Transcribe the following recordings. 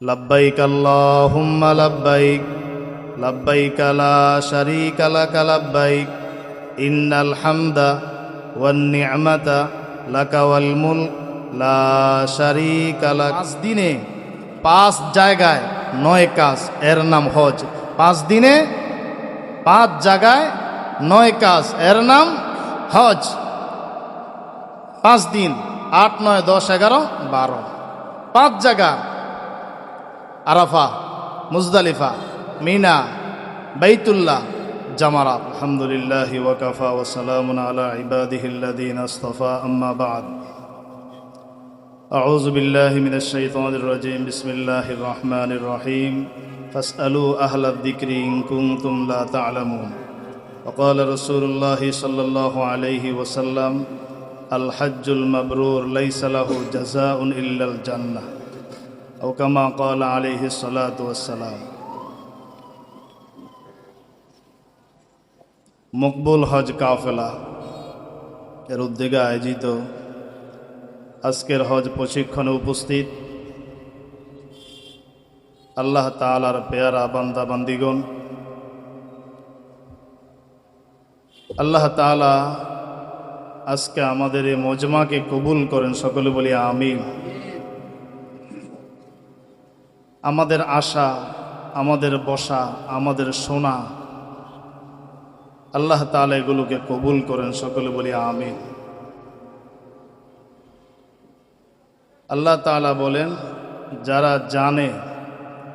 লব্বাইক আল্লাহুম্মা লব্বাইক লব্বাইক লা শারীকা লাক লব্বাইক ইন্নাল হামদা ওয়ান নি'মাতা লাকা ওয়াল মুলক লা শারীকা লাক। 5 দিনে 5 জায়গায় 9 কাজ, এর নাম হজ। 5 দিনে 5 জায়গায় 9 কাজ, এর নাম হজ। 5 দিন 8, 9, 10, 11, 12, 5 জায়গা: আরাফা, মুজদালিফা, মিনা, বাইতুল্লাহ, জামারাত। আলহামদুলিল্লাহি ওয়া কাফা ওয়া সালামুন আলা ইবাদিহিল্লাযীনা ইসতাফা, আম্মা বা'দ। আউযু বিল্লাহি মিনাশ শাইতানির রাজীম। বিসমিল্লাহির রহমানির রহিম। ফাসআলু আহলায যিকরি ইন কুনতুম লা তা'লামুন। ওয়া ক্বালা রাসূলুল্লাহি সাল্লাল্লাহু আলাইহি ওয়াসাল্লাম, আল হজ্জুল মাবরুর লাইসা লাহু জাযাউন ইল্লাল জান্নাহ, আও কামা ক্বালা আলাইহিস সালাতু ওয়াসসালাম। মকবুল হজ কাফেলা এর উদ্যোগে আয়োজিত আজকের হজ প্রশিক্ষণে উপস্থিত আল্লাহ তাআলার পেয়ারা বান্দা বান্দিগণ, আল্লাহ তাআলা আজকে আমাদের এই মজমাকে কবুল করেন, সকলে বলি আমিন। আমাদের আশা, আমাদের বসা, আমাদের শোনা, আল্লাহ তাআলা এগুলোকে কবুল করেন, সকলে বলি আমিন। আল্লাহ তাআলা বলেন, যারা জানে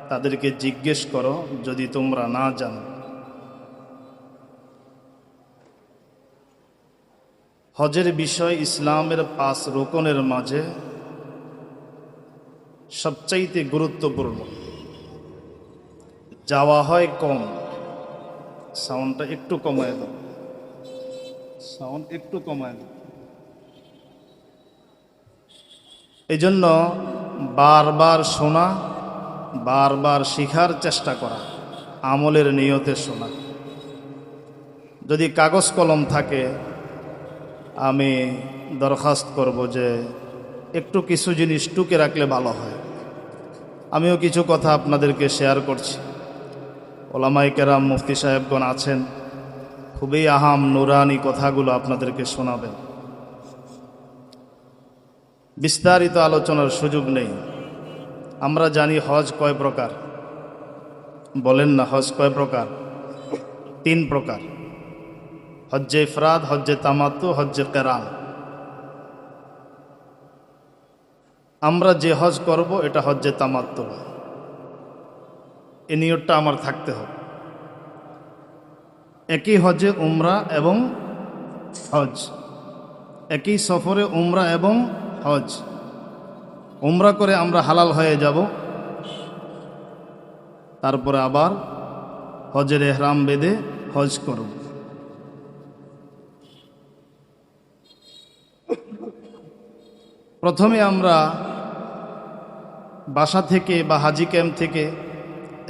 তাদেরকে জিজ্ঞেস করো যদি তোমরা না জানো। হজের বিষয় ইসলামের 5 রুকনের মাঝে সবচাইতে গুরুত্বপূর্ণ। যাওয়া হয় কম। সাউন্ডটা একটু কমায় দাও, সাউন্ড একটু কমায় দাও। এই জন্য বারবার শোনা, বারবার শিখার চেষ্টা করা, আমলের নিয়তে শোনা। যদি কাগজ কলম থাকে, আমি দরখাস্ত করব যে একটু কিছু জিনিস টুকে রাখলে ভালো হয়। আমিও কিছু কথা আপনাদেরকে শেয়ার করছি। ওলামায়ে কেরাম, মুফতি সাহেবগণ আছেন, খুবই আহাম নুরানি কথাগুলো আপনাদেরকে শোনাবেন। বিস্তারিত আলোচনার সুযোগ নেই। আমরা জানি হজ কয় প্রকার, বলেন না হজ কয় প্রকার? 3 প্রকার: হজ্জে ইফরাদ, হজ্জে তামাত্তু, হজ্জে কেরান। আমরা যে হজ করব এটা হজ্জে তামাত্তু। এই নিয়তটা আমার থাকতে হবে। একই হজে উমরা এবং হজ, একই সফরে উমরা এবং হজ। উমরা করে আমরা হালাল হয়ে যাব, তারপরে আবার হজের ইহরাম বেঁধে হজ করব। প্রথমে আমরা বাসা থেকে বা হাজি ক্যাম্প থেকে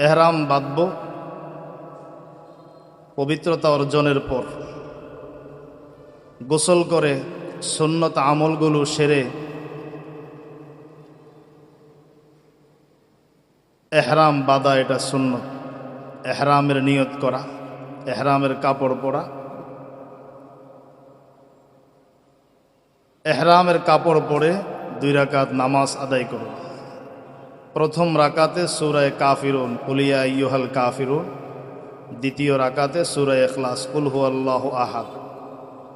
ইহরাম বাঁধব। পবিত্রতা অর্জনের পর গোসল করে সুন্নত আমলগুলো সেরে ইহরাম বাঁধা, এটা সুন্নত। ইহরামের নিয়ত করা, ইহরামের কাপড় পরা। ইহরামের কাপড় পরে 2 রাকাত নামাজ আদায় করো। প্রথম রাকাতে সূরা কাফিরুন, কুল ইয়া আইয়ুহাল কাফিরুন। দ্বিতীয় রাকাতে সূরা ইখলাস, কুল হুয়াল্লাহু আহাদ।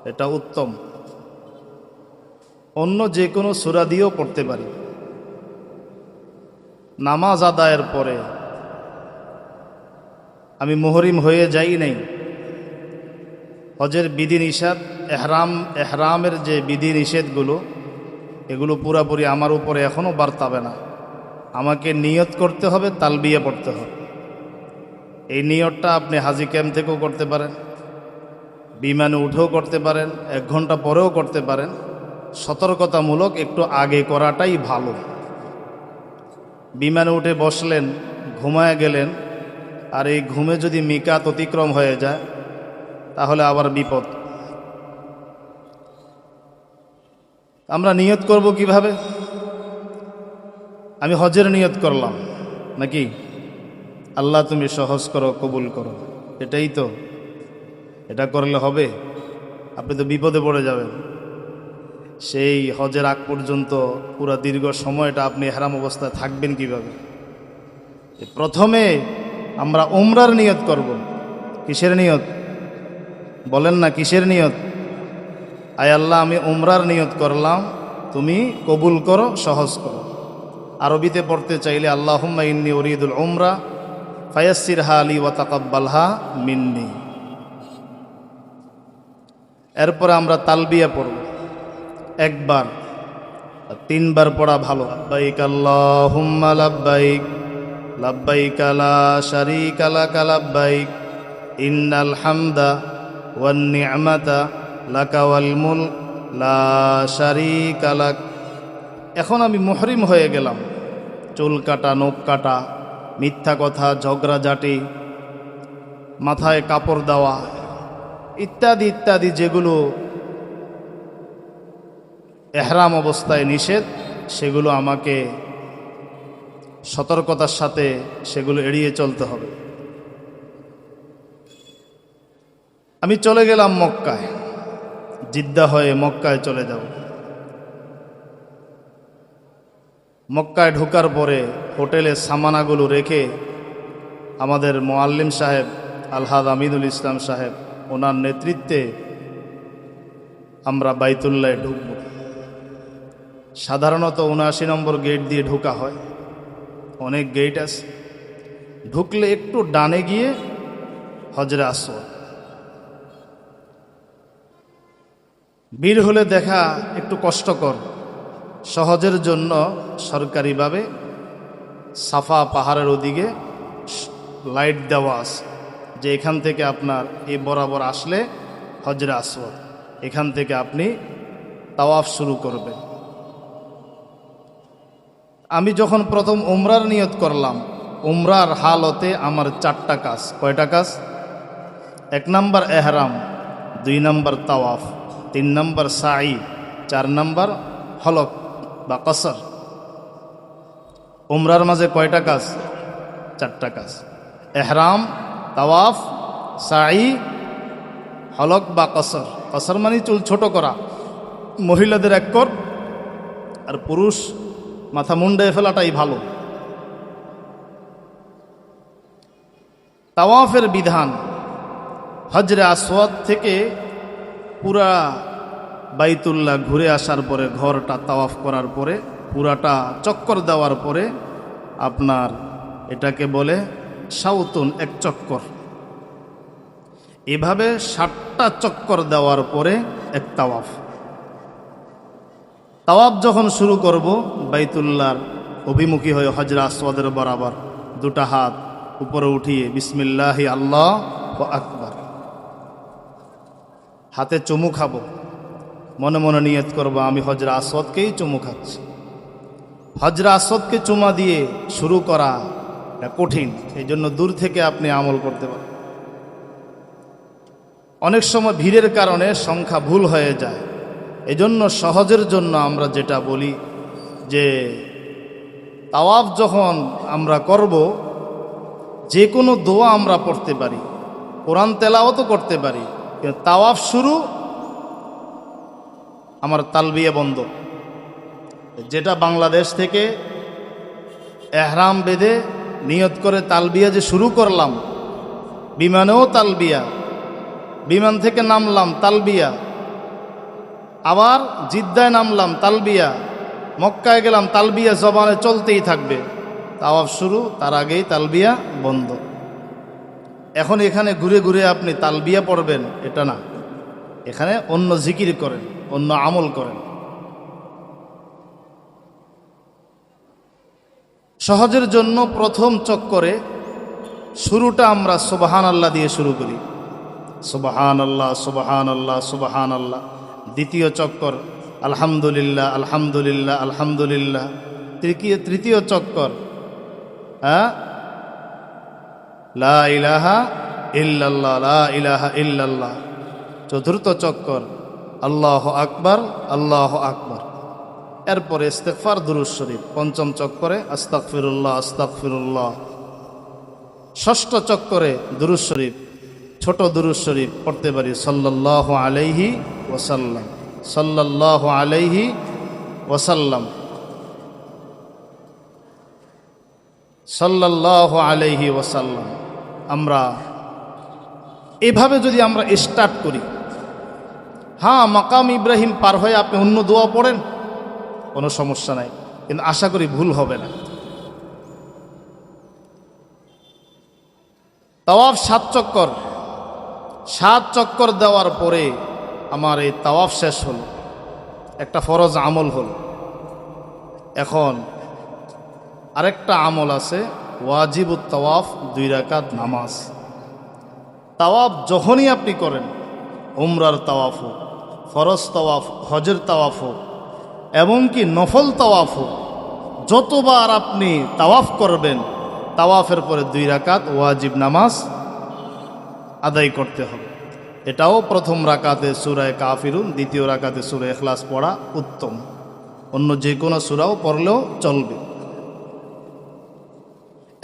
এটা উত্তম। অন্য যে কোনো সূরা দিয়েও পড়তে পারি। নামাজ আদায়ের পরে আমি মুহরিম হয়ে যাই নাই। হজের বিধিনিষেধ, এহরামের যে বিধিনিষেধগুলো, এগুলো পুরাপুরি আমার উপরে এখনও বার্তাবে না। আমাকে নিয়ত করতে হবে, তালবিয়া পড়তে হবে। এই নিয়তটা আপনি হাজি ক্যাম্প থেকেও করতে পারেন, বিমানে উঠেও করতে পারেন, 1 ঘন্টা পরেও করতে পারেন। সতর্কতামূলক একটু আগে করাটাই ভালো। বিমানে উঠে বসলেন, ঘুমায় গেলেন, আর এই ঘুমে যদি মিকাত অতিক্রম হয়ে যায় তাহলে আবার বিপদ। আমরা নিয়ত করব কিভাবে? আমি হজের নিয়ত করলাম, নাকি? আল্লাহ তুমি সহজ করো, কবুল করো, এটাই তো। এটা করলে হবে? আপনি তো বিপদে পড়ে যাবেন। সেই হজের আগ পর্যন্ত পুরা দীর্ঘ সময়টা আপনি ইহরাম অবস্থায় থাকবেন কিভাবে? প্রথমে আমরা উমরার নিয়ত করব। কিসের নিয়ত বলেন না? কিসের নিয়ত? আয় আল্লাহ, আমি উমরার নিয়ত করলাম, তুমি কবুল করো, সহজ করো। আরবিতে পড়তে চাইলে আল্লাহুম্মা ইন্নী উরিদুল উমরা ফায়াসসিরহা লি ওয়া তাকাব্বালহা মিন্নি। এরপরে আমরা তালবিয়া পড়ব একবার, তিনবার পড়া ভালো। লাব্বাইক আল্লাহুম্মা লাব্বাইক, লাব্বাইক লা শারীকা লাকা লাব্বাইক, ইন্নাল হামদা ওয়ান নি'মাতা লাকা ওয়াল মুলক লা শারীকা লাক। এখন আমি মুহরিম হয়ে গেলাম। চুল কাটা, নখ কাটা, মিথ্যা কথা, ঝগড়াঝাটি, মাথায় কাপড় দেওয়া ইত্যাদি ইত্যাদি, যেগুলো এহরাম অবস্থায় নিষেধ, সেগুলো আমাকে সতর্কতার সাথে সেগুলো এড়িয়ে চলতে হবে। আমি চলে গেলাম মক্কায়, জিদ্দা হয়ে মক্কায় চলে যাব। মক্কায় ঢোকার পরে হোটেলে সামানাগুলো রেখে আমাদের মুআল্লিম সাহেব আলহাজ আমিনুল ইসলাম সাহেব, ওনার নেতৃত্বে আমরা বাইতুল্লাহে ঢুকব। সাধারণত ৭৯ নম্বর গেট দিয়ে ঢোকা হয়, অনেক গেট আছে। ঢুকলে একটু ডানে গিয়ে হজরে আসওয়াদ, ভিড় হলে দেখা একটু কষ্টকর। সহজের জন্য সরকারিভাবে সাফা পাহাড়ের ওদিকে লাইট দেওয়া আছে, যে এখান থেকে আপনার এই বরাবর আসলে হজরে আসওয়াদ, এখান থেকে আপনি তাওয়াফ শুরু করবেন। আমি যখন প্রথম উমরার নিয়ত করলাম, উমরার হালতে আমার 4টা কাজ। কয়টা কাজ? 1 নম্বর এহরাম, 2 নম্বর তাওয়াফ, 3 নম্বর সাই, 4 নম্বর হলক বা কসর। উমরার মাঝে কয়টা কাজ? 4টা কাজ। এহরাম, তাওয়াফ, সাই, হলক বা কসর। কসর মানে চুল ছোট করা, মহিলাদের 1 কর, আর পুরুষ মাথা মুন্ডে ফেলাটাই ভালো। তাওয়াফের বিধান, হজরে আসওয়াদ থেকে পুরা বাইতুল্লাহ ঘুরে আসার পরে, ঘরটা তাওয়াফ করার পরে, পুরাটা চক্কর দেওয়ার পরে আপনার এটাকে বলে শাওতুন, 1 চক্কর। এভাবে 7টা চক্কর দেওয়ার পরে 1 তাওয়াফ। তাওয়াফ যখন শুরু করব, বাইতুল্লাহর অভিমুখী হয়ে হজরে আসওয়াদের বরাবর 2টা হাত উপরে উঠিয়ে বিসমিল্লাহি আল্লাহু আকবার, হাতে চুমু খাবো, মনে মনে নিয়ত করব আমি হজরে আসওয়াদকেই চুমু খাচ্ছি। হজরে আসওয়াদকে চুমা দিয়ে শুরু করা কঠিন, এই জন্য দূর থেকে আপনি আমল করতে পারেন। অনেক সময় ভিড়ের কারণে সংখ্যা ভুল হয়ে যায়। এজন্য সহজের জন্য আমরা যেটা বলি যে তাওয়াফ যখন আমরা করব, যে কোনো দোয়া আমরা পড়তে পারি, কোরআন তেলাওয়াতও করতে পারি, কিন্তু তাওয়াফ শুরু আমার তালবিয়া বন্ধ। যেটা বাংলাদেশ থেকে এহরাম বেঁধে নিয়ত করে তালবিয়া যে শুরু করলাম, বিমানেও তালবিয়া, বিমান থেকে নামলাম তালবিয়া, আবার জিদ্দায় নামলাম তালবিয়া, মক্কায় গেলাম তালবিয়া, জবানে চলতেই থাকবে। তাওয়াফ শুরু, তার আগেই তালবিয়া বন্ধ। এখন এখানে ঘুরে ঘুরে আপনি তালবিয়া পড়বেন এটা না, এখানে অন্য জিকির করেন, অন্য আমল করেন। সহজের জন্য প্রথম চক্করে শুরুটা আমরা সুবহানাল্লাহ দিয়ে শুরু করি, সুবহানাল্লাহ সুবহানাল্লাহ সুবহানাল্লাহ। দ্বিতীয় চক্কর আলহামদুলিল্লাহ আলহামদুলিল্লাহ আলহামদুলিল্লাহ। তৃতীয় চক্কর লা ইলাহা ইল্লাল্লাহ লা ইলাহা ইল্লাল্লাহ। চতুর্থ চক্কর আল্লাহু আকবার আল্লাহু আকবার। এরপরে ইস্তেগফার দুরূদ শরীফ, পঞ্চম চক্করে আস্তাগফিরুল্লাহ আস্তাগফিরুল্লাহ, ষষ্ঠ চক্করে দুরূদ শরীফ, ছোট দুরূদ শরীফ পড়তে পারি সাল্লাল্লাহু আলাইহি ওয়াসাল্লাম, সাল্লাল্লাহু আলাইহি ওয়াসাল্লাম, সাল্লাল্লাহু আলাইহি ওয়াসাল্লাম। আমরা এভাবে যদি আমরা স্টার্ট করি, হ্যাঁ মাকাম ইব্রাহিম পার হয়ে আপনি অন্য দোয়া পড়েন, কোনো সমস্যা নাই, কিন্তু আশা করি ভুল হবে না। তাওয়াফ 7 চক্কর, 7 চক্কর দেওয়ার পরে আমার এই তাওয়াফ শেষ হল, একটা ফরজ আমল হল। এখন আরেকটা আমল আছে, ওয়াজিবুত তাওয়াফ, 2 রাকাত নামাজ। তাওয়াফ যখনই আপনি করেন, উমরার তাওয়াফ হোক, ফরজ তাওয়াফ, হজের তাওয়াফ হোক, এমনকি নফল তাওয়াফ হোক, যতবার আপনি তাওয়াফ করবেন, তাওয়াফের পরে 2 রাকাত ওয়াজিব নামাজ আদায় করতে হবে। এটাও প্রথম রাকাতে সূরা কাফিরুন, দ্বিতীয় রাকাতে সূরা ইখলাস পড়া উত্তম, অন্য যে কোনো সূরাও পড়লেও চলবে।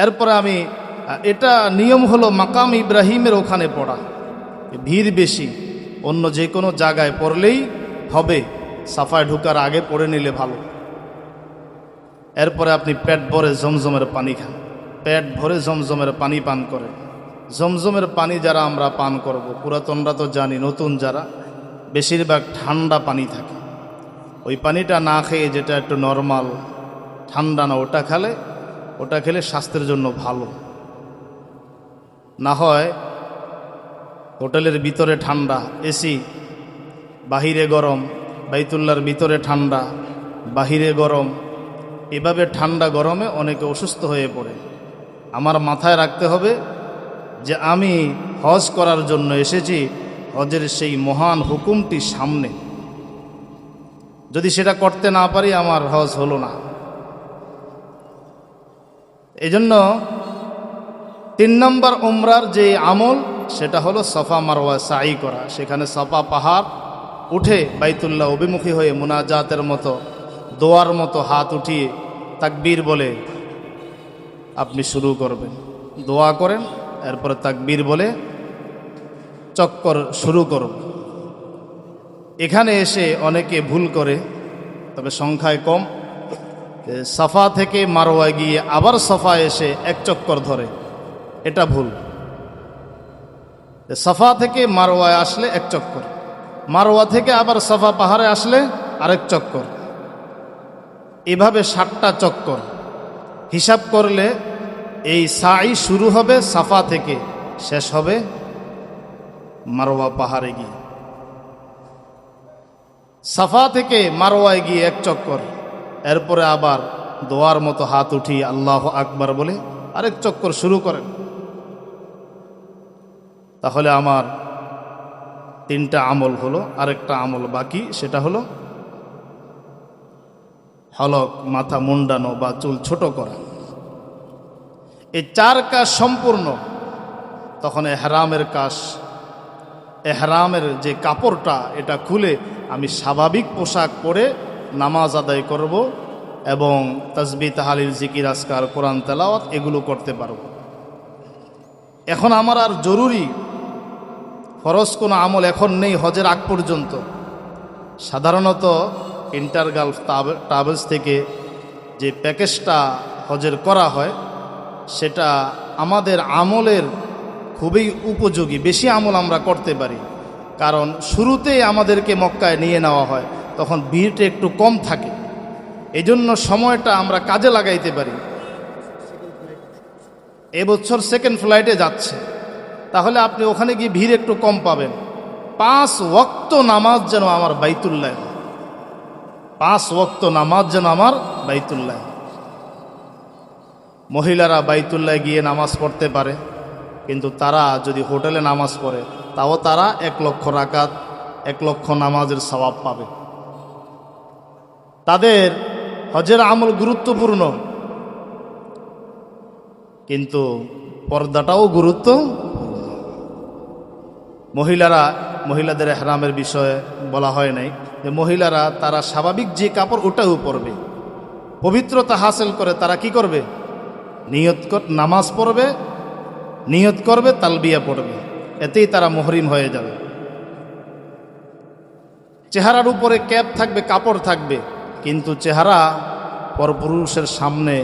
এরপরে আমি এটা নিয়ম হলো মাকাম ইব্রাহিমের ওখানে পড়া, ভিড় বেশি, অন্য যে কোনো জায়গায় পড়লেই হবে, সাফায় ঢুকার আগে পড়ে নিলে ভালো। এরপরে আপনি পেট ভরে জমজমের পানি খান, পেট ভরে জমজমের পানি পান করেন। জমজমের পানি যারা আমরা পান করব, পুরাতনরা তো জানি, নতুন যারা, বেশিরভাগ ঠান্ডা পানি থাকে। ওই পানিটা না খেয়ে যেটা একটু নর্মাল ঠান্ডা না, ওটা খেলে স্বাস্থ্যের জন্য ভালো। না হয় হোটেলের ভিতরে ঠান্ডা এসি, বাহিরে গরম, বাইতুল্লাহর ভিতরে ঠান্ডা, বাহিরে গরম, এভাবে ঠান্ডা গরমে অনেকে অসুস্থ হয়ে পড়ে। আমার মাথায় রাখতে হবে যে আমি হজ করার জন্য এসেছি, হজের সেই মহান হুকুমটি সামনে, যদি সেটা করতে না পারি আমার হজ হলো না। এজন্য 3 নম্বর উমরার যে আমল, সেটা হলো সাফা মারওয়া সাই করা। সেখানে সাফা পাহাড় উঠে বাইতুল্লাহ অভিমুখী হয়ে মুনাজাতের মতো, দোয়ার মতো হাত উঠিয়ে তাকবীর বলে আপনি শুরু করবেন, দোয়া করেন, এরপরে তাকবীর বলে চক্কর শুরু করব। এখানে এসে অনেকে ভুল করে, তবে সংখ্যায় কম, সাফা থেকে মারওয়া গিয়ে আবার সাফা এসে 1 চক্কর ধরে, এটা ভুল। সাফা থেকে মারওয়ায় আসলে 1 চক্কর, মারওয়া থেকে আবার সাফা পাহাড়ে আসলে আরেক চক্কর, এভাবে 7টা চক্কর হিসাব করলে এই সাই শুরু হবে সাফা থেকে, শেষ হবে মারওয়া পাহাড়ে গিয়ে। সাফা থেকে মারওয়ায় গিয়ে 1 চক্কর, এরপরে আবার দোয়ার মতো হাত উঠিয়ে আল্লাহু আকবার বলে আরেক চক্কর শুরু করেন। তাহলে আমার 3টা আমল হলো, আরেকটা আমল বাকি, সেটা হলো হলক, মাথা মুন্ডানো বা চুল ছোট করা। এই 4 কাজ সম্পূর্ণ, তখন এহরামের কাজ, এহরামের যে কাপড়টা, এটা খুলে আমি স্বাভাবিক পোশাক পরে নামাজ আদায় করব এবং তাসবিহ তাহলিল জিকির আজকার কোরআন তেলাওয়াত এগুলো করতে পারব। এখন আমার আর জরুরি ফরজ কোনো আমল এখন নেই হজের আগ পর্যন্ত। সাধারণত ইন্টারগালফ ট্রাভেলস থেকে যে প্যাকেজটা হজের করা হয়, সেটা আমাদের আমলের খুবই উপযোগী, বেশি আমল আমরা করতে পারি। কারণ শুরুতেই আমাদেরকে মক্কায় নিয়ে নেওয়া হয়, তখন ভিড়টা একটু কম থাকে, এই জন্য সময়টা আমরা কাজে লাগাইতে পারি। এবছর 2nd ফ্লাইটে যাচ্ছে, তাহলে আপনি ওখানে গিয়ে ভিড় একটু কম পাবেন। 5 ওয়াক্ত নামাজ যেন আমার বাইতুল্লাহ, 5 ওয়াক্ত নামাজ যেন আমার বাইতুল্লাহ। মহিলারা বাইতুল্লাহ গিয়ে নামাজ পড়তে পারে, কিন্তু তারা যদি হোটেলে নামাজ পড়ে, তাও তারা 1 লক্ষ রাকাত, 1 লক্ষ নামাজের সওয়াব পাবে। তাদের হজের আমল গুরুত্বপূর্ণ, কিন্তু পর্দাটাও মহিলাদের ইহরামের বিষয়ে বলা হয় নাই। যে মহিলারা তারা স্বাভাবিক যে কাপড় ওটাও পরবে, পবিত্রতা হাসিল করে তারা কি করবে, নামাজ পড়বে, নিয়ত করবে, তালবিয়া পড়বে, এতেই তারা মুহরিম হয়ে যাবে। চেহারার উপরে ক্যাপ থাকবে, কাপড় থাকবে, কিন্তু চেহারা পরপুরুষের সামনে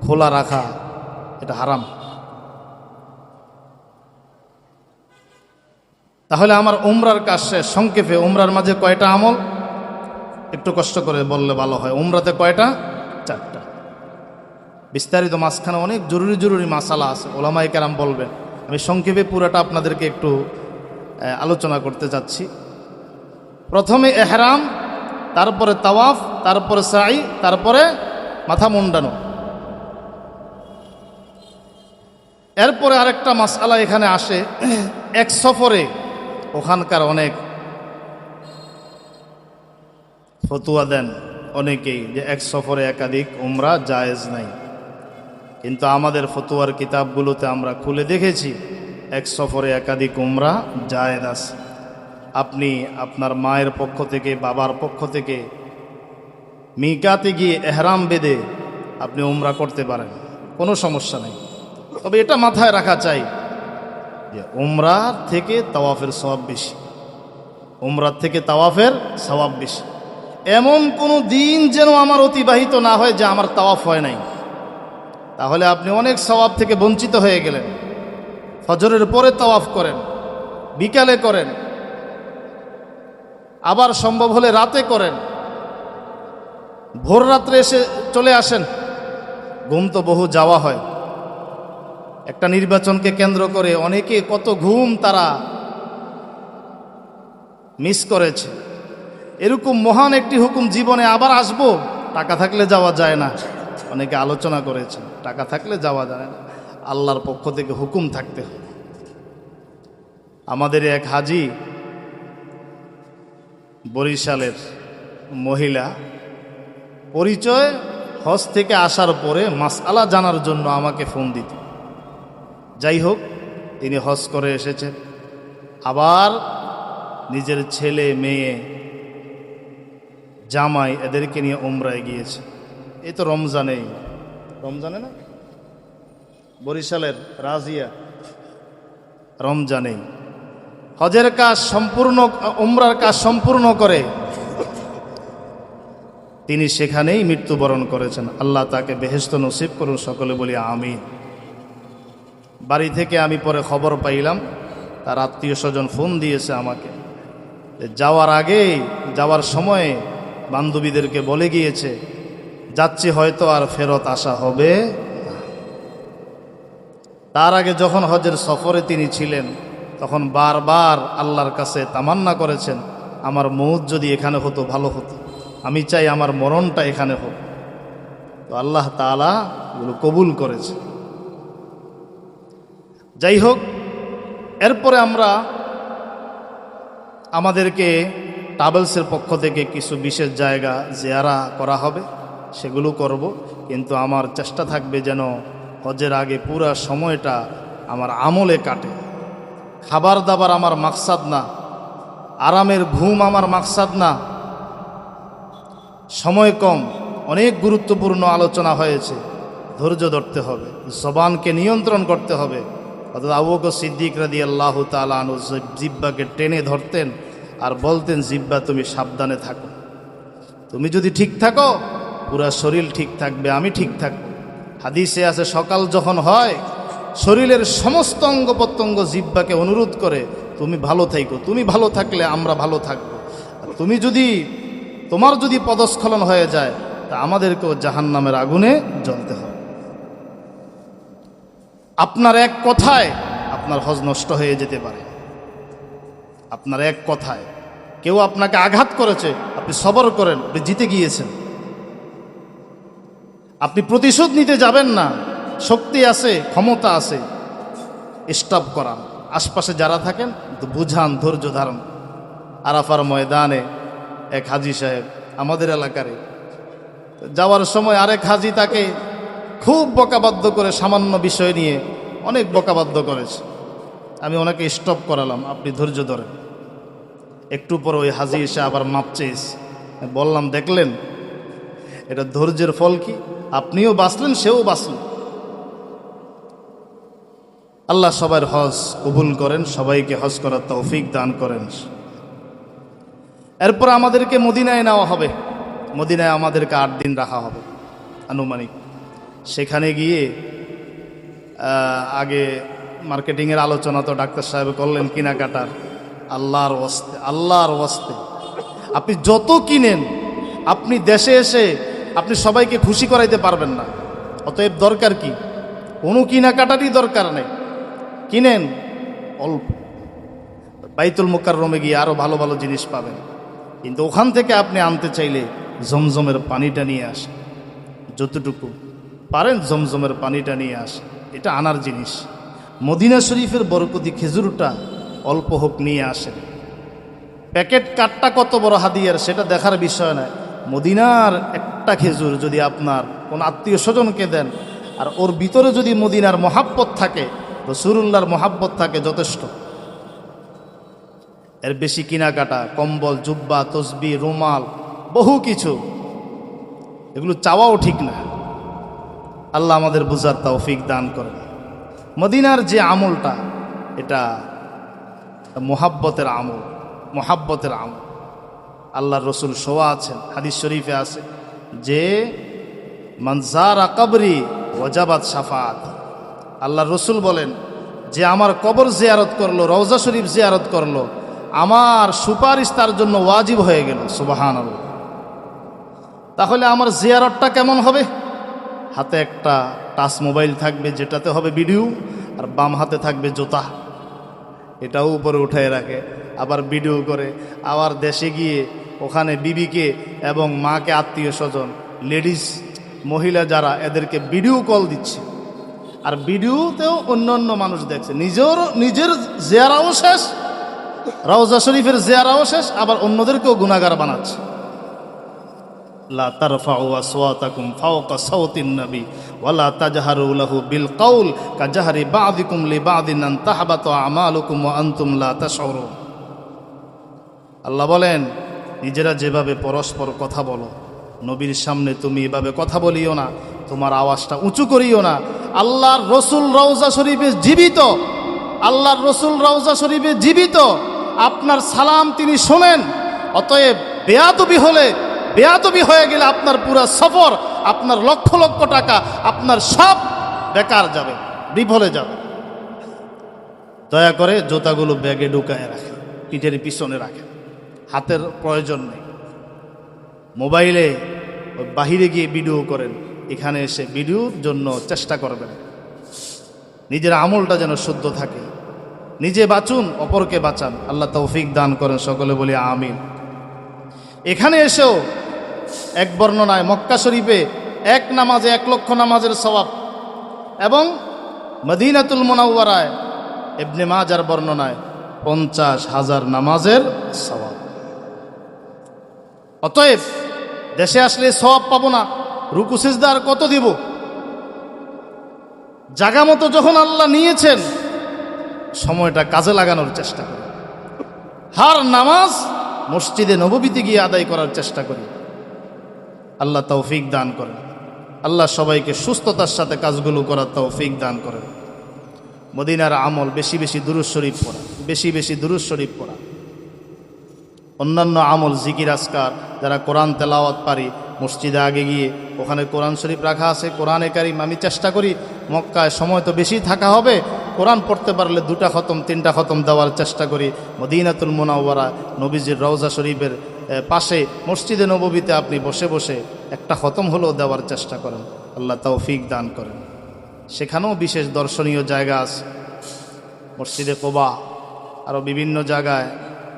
খোলা রাখা এটা হারাম। তাহলে আমার উমরার কাজ শেষ। সংক্ষেপে উমরার মাঝে কয়টা আমল একটু কষ্ট করে বললে ভালো হয়। উমরাতে কয়টা? 4টা। বিস্তারিত মাঝখানে অনেক জরুরি জরুরি মাসালা আছে, ওলামায়ে কেরাম বলবেন। আমি সংক্ষেপে পুরাটা আপনাদেরকে একটু আলোচনা করতে যাচ্ছি। প্রথমে এহরাম, তারপরে তাওয়াফ, তারপরে সাই, তারপরে মাথা মুন্ডানো। এরপরে আরেকটা মাসআলা এখানে আসে, এক সফরে ওখানকার অনেক ফতুয়া দেন অনেকেই যে এক সফরে একাধিক উমরা জায়েজ নাই, কিন্তু আমাদের ফতুয়ার কিতাবগুলোতে আমরা খুলে দেখেছি এক সফরে একাধিক উমরা জায়েজ আছে। আপনি আপনার মায়ের পক্ষ থেকে, বাবার পক্ষ থেকে মিকাতে গিয়ে এহরাম বেঁধে আপনি উমরা করতে পারেন, কোনো সমস্যা নেই। তবে এটা মাথায় রাখা চাই যে উমরার থেকে তাওয়াফের সওয়াব বেশি, উমরার থেকে তাওয়াফের সওয়াব বেশি। এমন কোনো দিন যেন আমার অতিবাহিত না হয় যে আমার তাওয়াফ হয় নাই, তাহলে আপনি অনেক সওয়াব থেকে বঞ্চিত হয়ে গেলেন। ফজরের পরে তাওয়াফ করেন, বিকালে করেন, আবার সম্ভব হলে রাতে করেন, ভোর রাত্রে এসে চলে আসেন। ঘুম তো বহু যাওয়া হয়। একটা নির্বাচনকে কেন্দ্র করে অনেকে কত ঘুম তারা মিস করেছে। এরকম মহান একটি হুকুম জীবনে আবার আসবো, টাকা থাকলে যাওয়া যায় না। অনেকে আলোচনা করেছে টাকা থাকলে যাওয়া যায় না, আল্লাহর পক্ষ থেকে হুকুম থাকতে হয়। আমাদের এক হাজি, বরিশালের মহিলা, পরিচয় হজ থেকে আসার পরে মাসআলা জানার জন্য আমাকে ফোন দিত। যাই হোক, তিনি হজ করে এসেছেন, আবার নিজের ছেলে মেয়ে জামাই এদেরকে নিয়ে উমরায় গিয়েছে। এই তো রমজানে না, বরিশালের রাজিয়া রমজানে হজের কাজ সম্পূর্ণ, উমরার কাজ সম্পূর্ণ করে তিনি সেখানেই মৃত্যুবরণ করেছেন। আল্লাহ তাকে বেহেশত নসিব করুন, সকলে বলি আমিন। বাড়ি থেকে আমি পরে খবর পাইলাম তার আত্মীয় স্বজন ফোন দিয়েছে আমাকে, যাওয়ার আগেই, যাওয়ার সময়ে বান্ধবীদেরকে বলে গিয়েছে যাচ্ছি, হয়তো আর ফেরত আসা হবে না। তার আগে যখন হজের সফরে তিনি ছিলেন তখন বারবার আল্লাহর কাছে তামান্না করেছেন, আমার মৌত যদি এখানে হতো ভালো হতো, আমি চাই আমার মরণটা এখানে হোক। তো আল্লাহ তাআলা এগুলো কবুল করেছে। যাই হোক, এরপরে আমাদেরকে ট্রাভেলসের পক্ষ থেকে কিছু বিশেষ জায়গা জিয়ারা করা হবে, সেগুলো করব। কিন্তু আমার চেষ্টা থাকবে যেন হজের আগে পুরা সময়টা আমার আমলে কাটে। খাবার দাবার আমার মাকসাদ না, আরামের ঘুম আমার মাকসাদ না। সময় কম, অনেক গুরুত্বপূর্ণ আলোচনা হয়েছে, ধৈর্য ধরতে হবে, জবানকে নিয়ন্ত্রণ করতে হবে। অর্থাৎ আবু বকর সিদ্দিক রাদিয়াল্লাহু তাআলা আনহু জিহ্বাকে টেনে ধরতেন আর বলতেন, জিহ্বা তুমি সাবধানে থাকো, তুমি যদি ঠিক থাকো পুরা শরীর ঠিক থাকবে, আমি ঠিক থাকবো। হাদিসে আছে সকাল যখন হয় শরীরের সমস্ত অঙ্গ প্রত্যঙ্গ জিহ্বাকে অনুরোধ করে তুমি ভালো থাকো, তুমি ভালো থাকলে আমরা ভালো থাকবো। তোমার যদি পদস্খলন হয়ে যায় তা আমাদেরকেও জাহান্নামের আগুনে জ্বলতে হবে। আপনার এক কথায় আপনার হজ নষ্ট হয়ে যেতে পারে। আপনার এক কথায় কেউ আপনাকে আঘাত করেছে, আপনি সবর করেন, আপনি জিতে গিয়েছেন। আপনি প্রতিশোধ নিতে যাবেন না, শক্তি আছে, ক্ষমতা আছে, স্টপ করান। আশপাশে যারা থাকেন বুঝান, ধৈর্য ধারণ। আরাফার ময়দানে এক হাজি সাহেব আমাদের এলাকারে, যাওয়ার সময় আরেক হাজি তাকে খুব বকাবাদ্য করে, সামান্য বিষয় নিয়ে অনেক বকাবাদ্য করেছে। আমি ওনাকে স্টপ করালাম, আপনি ধৈর্য ধরেন। একটু পর ওই হাজি এসে আবার মাপ চেয়েছে। বললাম দেখলেন এটা ধৈর্যের ফল কি, আপনিও বাঁচলেন সেও বাঁচলেন। আল্লাহ সবার হজ কবুল করেন, সবাইকে হজ করার তৌফিক দান করেন। এরপর আমাদেরকে মদিনায় নেওয়া হবে, মদিনায় আমাদেরকে 8 দিন রাখা হবে আনুমানিক। সেখানে গিয়ে আগে মার্কেটিংয়ের আলোচনা তো ডাক্তার সাহেব করলেন কেনাকাটার। আল্লাহর ওয়াস্তে, আল্লাহর ওয়াস্তে আপনি যত কিনেন, আপনি দেশে এসে আপনি সবাইকে খুশি করাইতে পারবেন না। অতএব দরকার কি, কোনো কেনাকাটারই দরকার নেই, কিনেন অল্প। বাইতুল মুকাররমে গিয়ে আরও ভালো ভালো জিনিস পাবেন, কিন্তু ওখান থেকে আপনি আনতে চাইলে জমজমের পানিটা নিয়ে আসেন, যতটুকু পারেন জমজমের পানিটা নিয়ে আসেন, এটা আনার জিনিস। মদিনা শরীফের বরকতি খেজুরটা অল্প হোক নিয়ে আসেন। প্যাকেট কাঠটা কত বড় হাদিয়ার সেটা দেখার বিষয় নয়, মদিনার একটা খেজুর যদি আপনার কোন আত্মীয় স্বজনকে দেন, আর ওর ভিতরে যদি মদিনার মহাব্বত থাকে, রাসূলুল্লাহর মহাব্বত থাকে, যথেষ্ট। এর বেশি কেনাকাটা, কম্বল, জুব্বা, তসবি, রুমাল, বহু কিছু, এগুলো চাওয়াও ঠিক না। আল্লাহ আমাদের বুঝার তৌফিক দান করেন। মদিনার যে আমলটা, এটা মোহাব্বতের আমল, মোহাব্বতের আমল। আল্লাহর রসুল শোয়া আছেন, হাদিস শরীফে আছে যে মান যারা কবরি ওয়াজাবাত শাফাআত। আল্লাহর রসুল বলেন যে আমার কবর জিয়ারত করলো, রওজা শরীফ জিয়ারত করলো, আমার সুপারিশ তার জন্য ওয়াজিব হয়ে গেল। সুবহানাল্লাহ। তাহলে আমার জিয়ারতটা কেমন হবে? হাতে একটা টাচ মোবাইল থাকবে, যেটাতে হবে ভিডিও, আর বাম হাতে থাকবে জুতা, এটাও উপরে উঠায় রাখে, আবার ভিডিও করে, আবার দেশে গিয়ে ওখানে বিবিকে এবং মাকে, আত্মীয় স্বজন, লেডিস, মহিলা যারা, এদেরকে ভিডিও কল দিচ্ছে, আর ভিডিওতেও অন্য অন্য মানুষ দেখছে। নিজের জিয়ারাও শেষ, রওজা শরীফের জিয়ারাও শেষ, আবার অন্যদেরকেও গুনাহগার বানাচ্ছে। লা তারফাউ আসওয়াতাকুম ফাওকা সাওতিন নবী ওয়ালা তাজহারু লাহু বিল কওল কাজহারি বাযিকুম লিবাযিন আন তাহবাতু আমালুকুম ওয়া আনতুম লা তাশউরুন। আল্লাহ বলেন, নিজেরা যেভাবে পরস্পর কথা বলো, নবীর সামনে তুমি এভাবে কথা বলিও না, তোমার আওয়াজটা উঁচু করিও না। আল্লাহর রসুল রওজা শরীফে জীবিত, আল্লাহর রসুল রওজা শরীফে জীবিত, আপনার সালাম তিনি শোনেন। অতএব বেয়াদবি হয়ে গেলে আপনার পুরা সফর, আপনার লক্ষ লক্ষ টাকা, আপনার সব বেকার যাবে, বিফলে যাবে। দয়া করে জুতাগুলো ব্যাগে ঢুকায় রাখেন, পিঠের পিছনে রাখেন, হাতের প্রয়োজন নেই। মোবাইলে বাহিরে গিয়ে ভিডিও করেন, এখানে এসে ভিডিওর জন্য চেষ্টা করবেন। নিজের আমলটা যেন শুদ্ধ থাকে। নিজে বাঁচুন, অপরকে বাঁচান। আল্লাহ তৌফিক দান করেন, সকলে বলি আমিন। এখানে এসেও এক বর্ণনায় মক্কা শরীফে এক নামাজে 1 লক্ষ নামাজের সওয়াব, এবং মদিনাতুল মুনাওয়ারায় ইবনে মাজার বর্ণনায় 50,000 নামাজের সওয়াব। অতএব দেশে আসলে সওয়াব পাবো না, রুকু সিজদা আর কত দিব? জায়গা মতো যখন আল্লাহ নিয়েছেন, সময়টা কাজে লাগানোর চেষ্টা করি। হার নামাজ মসজিদে নববীতে গিয়ে আদায় করার চেষ্টা করি। আল্লাহ তৌফিক দান করেন। আল্লাহ সবাইকে সুস্থতার সাথে কাজগুলো করার তৌফিক দান করেন। মদিনার আমল বেশি বেশি দুরূদ শরীফ পড়া, বেশি বেশি দুরূদ শরীফ পড়া। অন্যান্য আমল, জিকির, আজকার, যারা কোরআন তেলাওয়াত পারি, মসজিদে আগে গিয়ে ওখানে কোরআন শরীফ রাখা আছে, কোরআনে কারিম। আমি চেষ্টা করি, মক্কায় সময় তো বেশি থাকা হবে, কোরআন পড়তে পারলে 2টা খতম 3টা খতম দেওয়ার চেষ্টা করি। মদিনাতুল মুনাওয়ারা নবীজির রওজা শরীফের পাশে মসজিদে নববীতে আপনি বসে বসে একটা খতম হলেও দেওয়ার চেষ্টা করেন। আল্লাহ তৌফিক দান করেন। সেখানেও বিশেষ দর্শনীয় জায়গা আছে, মসজিদে কোবা, আরও বিভিন্ন জায়গায়,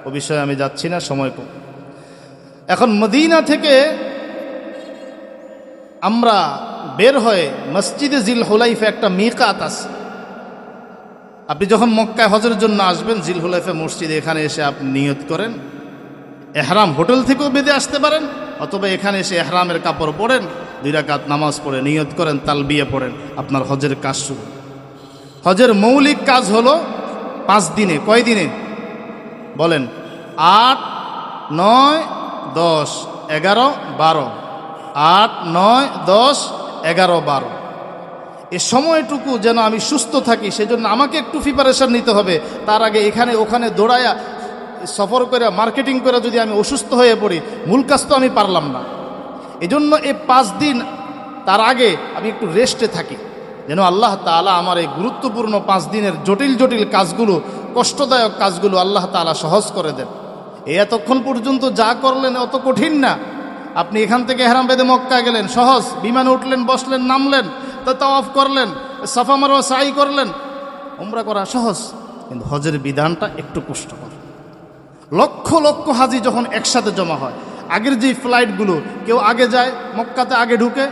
ও বিষয়ে আমি যাচ্ছি না, সময় কম। এখন মদিনা থেকে আমরা বের হয়ে মসজিদে জিল হুলাইফে একটা মিকাত আছে। আপনি যখন মক্কায় হজের জন্য আসবেন, জিল হুলাইফে মসজিদে এখানে এসে আপনি নিয়ত করেন। এহরাম হোটেল থেকেও বেঁধে আসতে পারেন, অথবা এখানে এসে এহরামের কাপড় পরেন, 2 রাকাত নামাজ পড়ে নিয়ত করেন, তালবিয়া পড়েন, আপনার হজের কাজ শুরু। হজের মৌলিক কাজ হলো 5 দিনে, কয় দিনে বলেন? 8, 9, 10, 11, 12, 8, 9, 10, 11, 12। এই সময়টুকু যেন আমি সুস্থ থাকি, সেজন্য আমাকে একটু প্রিপারেশন নিতে হবে। তার আগে এখানে ওখানে দৌড়ায়া সফর করে মার্কেটিং করে যদি আমি অসুস্থ হয়ে পড়ি, মূল কাজ তো আমি পারলাম না। এজন্য এই 5 দিন তার আগে আমি একটু রেস্টে থাকি, যেন আল্লাহ তাআলা আমার এই গুরুত্বপূর্ণ 5 দিনের জটিল জটিল কাজগুলো, কষ্টদায়ক কাজগুলো আল্লাহ তাআলা সহজ করে দেন। এই এতক্ষণ পর্যন্ত যা করলেন অত কঠিন না। আপনি এখান থেকে ইহরাম বেঁধে মক্কা গেলেন, সহজ। বিমানে উঠলেন, বসলেন, নামলেন, তো তাওয়াফ করলেন, সাফা মারওয়া সাই করলেন, উমরা করা সহজ। কিন্তু হজের বিধানটা একটু কষ্টকর। লক্ষ লক্ষ হাজি যখন একসাথে জমা হয়, আগের যে ফ্লাইটগুলো, কেউ আগে যায় মক্কাতে, আগে ঢুকে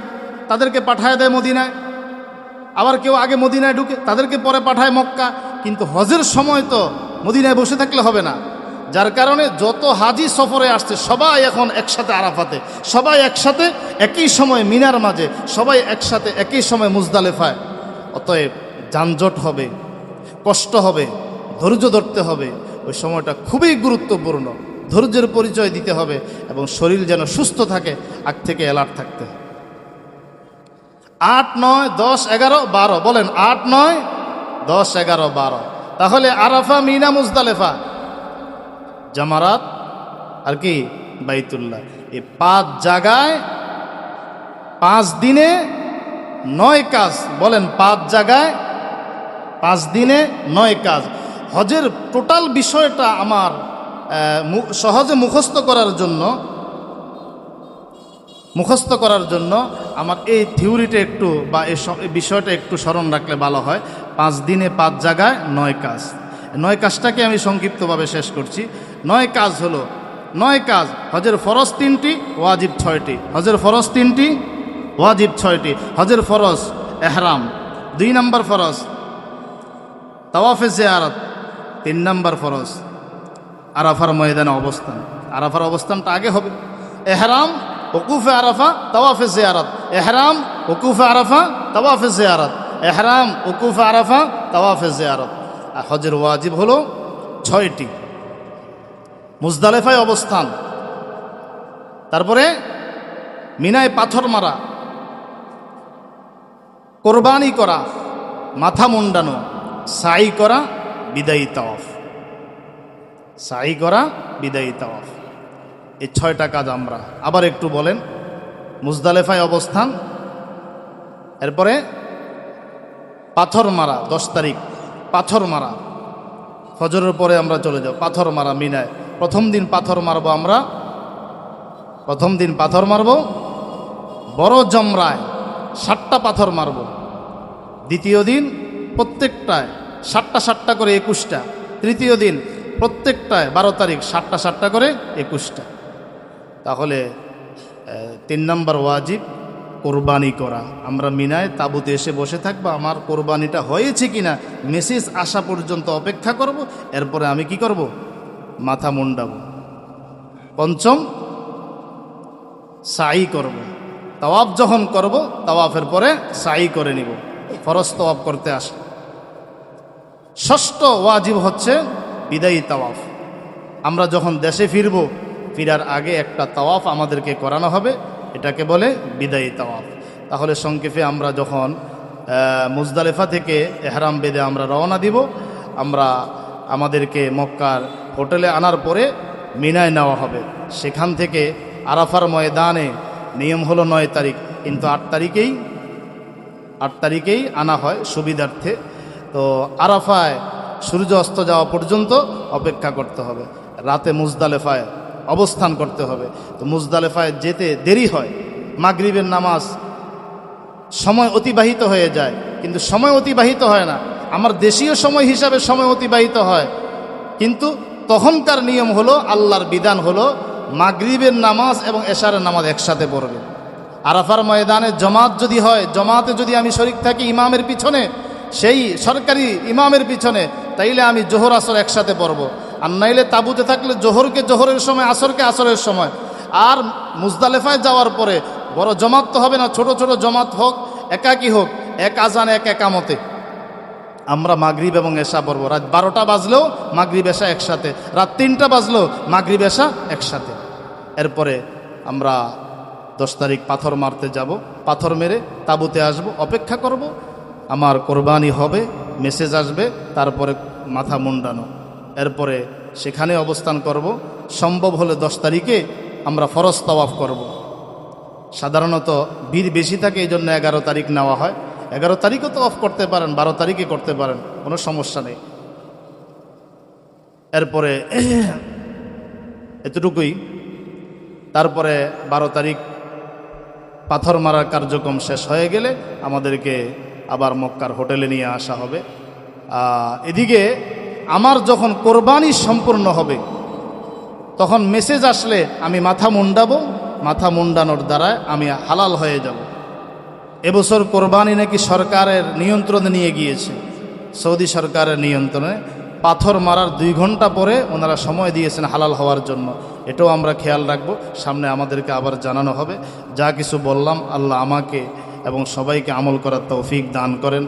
তাদেরকে পাঠায় দেয় মদিনায়, আবার কেউ আগে মদিনায় ঢুকে তাদেরকে পরে পাঠায় মক্কা। কিন্তু হজের সময় তো মদিনায় বসে থাকলে হবে না, যার কারণে যত হাজি সফরে আসছে সবাই এখন একসাথে আরাফাতে, সবাই একসাথে একই সময় মিনার মাঝে, সবাই একসাথে একই সময় মুজদালেফায়। অতএব যানজট হবে, কষ্ট হবে, ধৈর্য ধরতে হবে। ওই সময়টা খুবই গুরুত্বপূর্ণ। ধৈর্যের পরিচয় দিতে হবে এবং শরীর যেন সুস্থ থাকে, আগ থেকে অ্যালার্ট থাকতে হবে। 8, 9, 10, 11, 12 বলেন। 8, 9, 10, 11, 12। তাহলে আরাফা, মিনা, মুজদালেফা, জামারাত আর কি বাইতুল্লাহ, এই 5 জায়গায় 5 দিনে 9 কাজ। বলেন 5 জায়গায় 5 দিনে 9 কাজ। হজের টোটাল বিষয়টা আমার সহজে মুখস্থ করার জন্য আমার এই থিওরিটা একটু বা এই বিষয়টা একটু স্মরণ রাখলে ভালো হয়। 5 দিনে 5 জায়গায় 9 কাজ। 9 কাজটাকে আমি সংক্ষিপ্তভাবে শেষ করছি। 9 কাজ হলো 9 কাজ। হজের ফরজ 3টি, ওয়াজিব 6টি। হজের ফরজ 3টি, ওয়াজিব 6টি। হজের ফরজ এহরাম, 2 নম্বর ফরজ তাওয়াফে জিয়ারত, 3 নম্বর ফরজ আরাফার ময়দানে অবস্থান। আরাফার অবস্থানটা আগে হবে। এহরাম, ওকুফে আরাফা, তাওয়াফে জিয়ারত। এহরাম, ওকুফে আরাফা, তাওয়াফে জিয়ারত। এহরাম, ওকুফে আরাফা, তাওয়াফে জিয়ারত। আর হজের ওয়াজিব হলো 6টি। মুজদালেফায় অবস্থান, তারপরে মিনায় পাথর মারা, কোরবানি করা, মাথা মুন্ডানো, সাই করা, বিদায়ী তাওয়াফ। সাই করা, বিদায়ী তাওয়াফ, এই 6টা কাজ আমরা আবার একটু বলেন। মুজদালেফায় অবস্থান, এরপরে পাথর মারা, 10 তারিখ পাথর মারা, ফজরের পরে আমরা চলে যাব পাথর মারা মিনায়। প্রথম দিন পাথর মারবো আমরা, প্রথম দিন পাথর মারব বড় জমরায় 7টা পাথর মারব। দ্বিতীয় দিন প্রত্যেকটায় 7টা 7টা করে 21টা। তৃতীয় দিন প্রত্যেকটায় 12 তারিখ 7টা 7টা করে 21টা। তাহলে 3 নম্বর ওয়াজিব কোরবানি করা। আমরা মিনায় তাঁবুতে এসে বসে থাকবো, আমার কোরবানিটা হয়েছে কিনা মেসেজ আসা পর্যন্ত অপেক্ষা করব। এরপরে আমি কি করব? মাথা মুন্ডাবো। 5ম সাই করব। তাওয়াফ যখন করব, তাওয়াফের পরে সাই করে নিব, ফরজ তাওয়াফ করতে আসে। 6ষ্ঠ ওয়াজিব হচ্ছে বিদায়ী তাওয়াফ। আমরা যখন দেশে ফিরব, ফিরার আগে একটা তাওয়াফ আমাদেরকে করানো হবে, এটাকে বলে বিদায়ী তাওয়াফ। তাহলে সংক্ষেপে আমরা যখন মুজদালেফা থেকে এহরাম বেঁধে আমরা রওনা দিব, আমরা আমাদেরকে মক্কার হোটেলে আনার পরে মিনায় নেওয়া হবে। সেখান থেকে আরাফার ময়দানে নিয়ম হলো 9 তারিখ, কিন্তু 8 তারিখেই আনা হয় সুবিধার্থে। তো আরাফায় সূর্য অস্ত যাওয়া পর্যন্ত অপেক্ষা করতে হবে, রাতে মুজদালেফায় অবস্থান করতে হবে। তো মুজদালেফায় যেতে দেরি হয়, মাগরিবের নামাজ সময় অতিবাহিত হয়ে যায়, কিন্তু সময় অতিবাহিত হয় না, আমার দেশীয় সময় হিসাবে সময় অতিবাহিত হয়। কিন্তু তখনকার নিয়ম হলো, আল্লাহর বিধান হলো, মাগরিবের নামাজ এবং এশারের নামাজ একসাথে পড়বে। আরাফার ময়দানে জমাত যদি হয়, জমাতে যদি আমি শরিক থাকি ইমামের পিছনে, সেই সরকারি ইমামের পিছনে, তাইলে আমি জোহর আসর একসাথে পড়ব। আর নাইলে তাঁবুতে থাকলে জোহরকে জোহরের সময়, আসরকে আসরের সময়। আর মুজদালেফায় যাওয়ার পরে বড় জমাত তো হবে না, ছোট ছোট জমাত হোক, একাকী হোক, এক আজান এক একামতে, আমরা মাগরিব এবং এশা পড়বো। রাত 12টা বাজলেও মাগরিব এশা একসাথে, রাত 3টা বাজলেও মাগরিব এশা একসাথে। এরপরে আমরা 10 তারিখ পাথর মারতে যাব, পাথর মেরে তাঁবুতে আসব, অপেক্ষা করব, আমার কোরবানি হবে, মেসেজ আসবে, তারপরে মাথা মুন্ডানো। এরপরে সেখানে অবস্থান করব, সম্ভব হলে 10 তারিখে আমরা ফরজ তাওয়াফ করব। সাধারণত ভিড় বেশি থাকে, এই জন্য 11 তারিখ নেওয়া হয়। 11 তারিখও তো অফ করতে পারেন, 12 তারিখে করতে পারেন, কোনো সমস্যা নেই। এরপরে এতটুকুই। তারপরে 12 তারিখ পাথর মারার কার্যক্রম শেষ হয়ে গেলে আমাদেরকে আবার মক্কার হোটেলে নিয়ে আসা হবে। এদিকে আমার যখন কোরবানি সম্পূর্ণ হবে তখন মেসেজ আসলে আমি মাথা মুন্ডাবো, মাথা মুন্ডানোর দ্বারা আমি হালাল হয়ে যাব। এবছর কোরবানি নাকি সরকারের নিয়ন্ত্রণে নিয়ে গিয়েছে, সৌদি সরকারের নিয়ন্ত্রণে। পাথর মারার 2 ঘন্টা পরে ওনারা সময় দিয়েছেন হালাল হওয়ার জন্য। এটাও আমরা খেয়াল রাখব, সামনে আমাদেরকে আবার জানানো হবে। যা কিছু বললাম, আল্লাহ আমাকে এবং সবাইকে আমল করার তৌফিক দান করেন।